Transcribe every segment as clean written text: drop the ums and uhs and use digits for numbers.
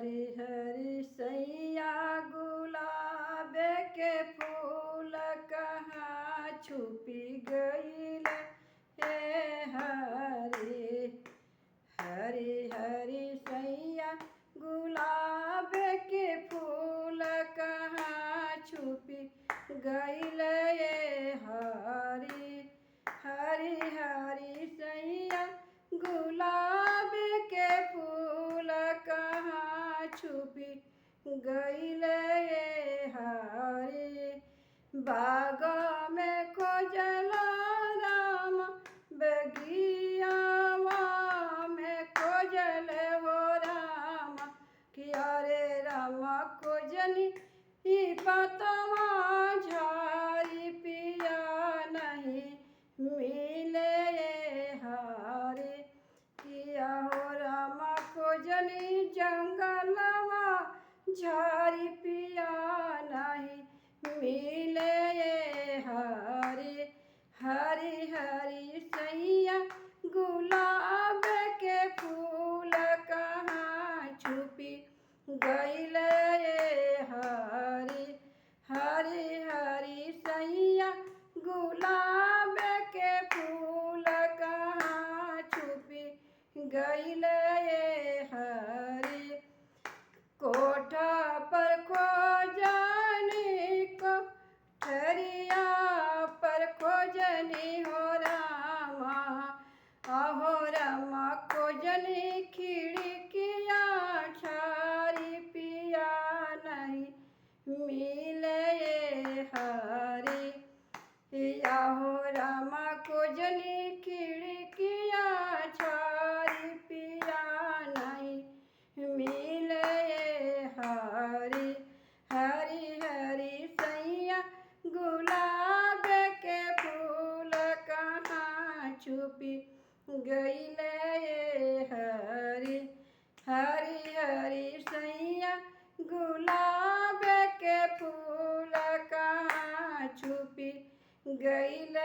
हरी हरी सैया गुलाब के फूल कहाँ छुपी गईल हे हरी हरी हरी सैया गुलाब के फूल कहाँ छुपी गईल ये हरी हरी हरी सैया गुलाब के फूल कहाँ छुपी गईल ये हरी बाग में खोजला राम बगियावा में खोजल हो राम किया रे राम खोजनी ई पतवा झारी पिया नहीं मिले हरे किया हो राम खोजनी जंगलवा झारी पिया नहीं मिले हरे हरी हरी सैया गुलाब के फूल कहाँ छुपी गईल हरी हरी हरी सैया गुलाब के फूल कहाँ छुपी गईल हरी कोठा पर खोजनी को ठरिया पर खोजनी हो रामा अहो रामा खोजनी खिड़किया छारी पिया नहीं मिले हरी हो रामा खोजनी खिड़किया छारी पिया नहीं मिले हरी हरी हरी सैया गुलाब के फूल कहाँ छुपी गईल हरी हरी हरी सैया गुलाब के फूल कहाँ छुपी गईल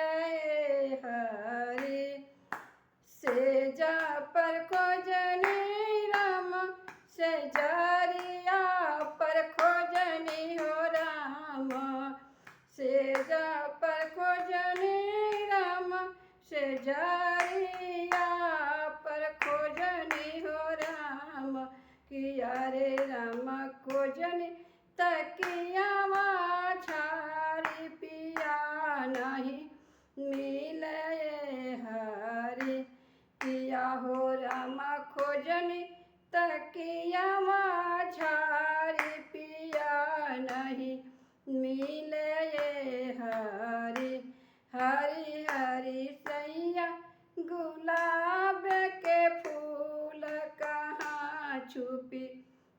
हरी सेजा पर खोजनी राम सेजरिया पर खोजनी हो राम सेजा पर खोजनी राम सेजरिया पर खोजनी हो राम किया रे राम खोजनी तकियावा छारी पिया नहीं मिले हरी किया हो रामा खोजनी तकियावा छारी पिया नहीं मिले हरी हरी हरी सैया गुलाब के फूल कहाँ छुपी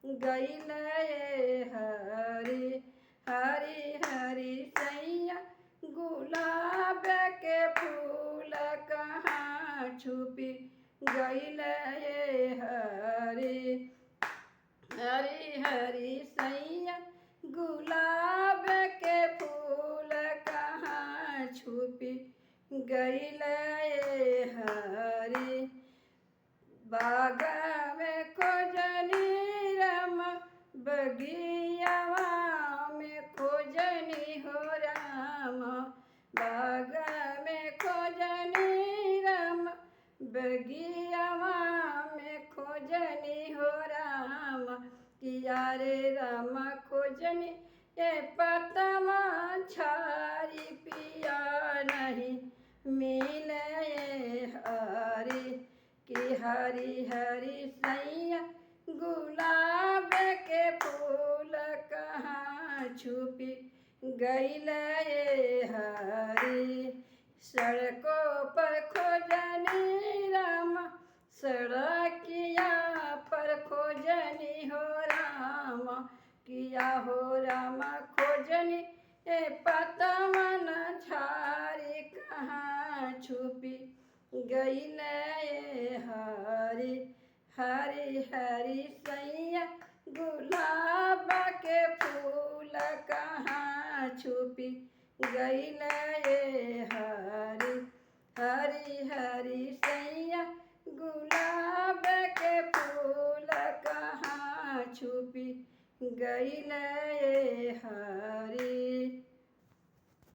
गईल हरी हरी हरी सैया गुलाब के फूल कहाँ छुपी गईल हरी हरी हरी सैया गुलाब के फूल कहाँ छुपी गईल हरी बाग में खोजनी राम बगियावा में खोजनी हो राम बाग में खोजनी राम बगियावा में खोजनी हो राम किया रे राम खोजनी ये पतवा छारी पिया नहीं मिले हरी कि हरी हरी सैया गुलाब के फूल कहाँ छुपी गईल हरी सड़कों पर खोजनी राम सड़किया पर खोजनी हो राम किया हो राम खोजनी ए पतवन झारी कहाँ छुपी गईल हरी हरी हरी सैया गुलाब के फूल कहाँ छुपी गईल हरी हरी हरी सैया गुलाब के फूल कहाँ छुपी गईल ए